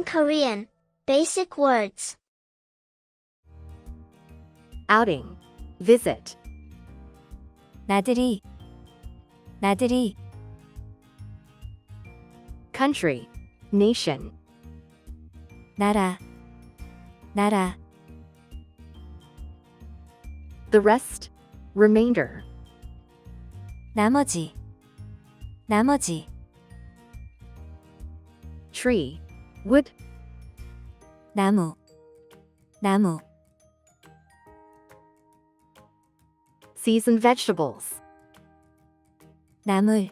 Korean. Basic words. outing, visit, 나들이 country, nation, 나라 the rest, remainder, 나머지 tree, wood, 나무 seasoned vegetables, 나물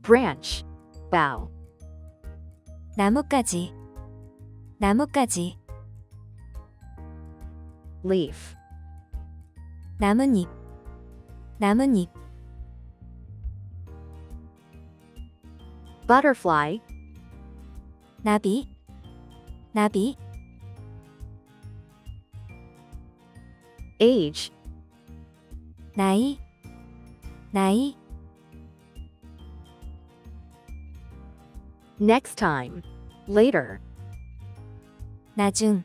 branch, bough, 나뭇가지 leaf, 나뭇잎 butterfly, 나비 age, 나이 next time, later, 나중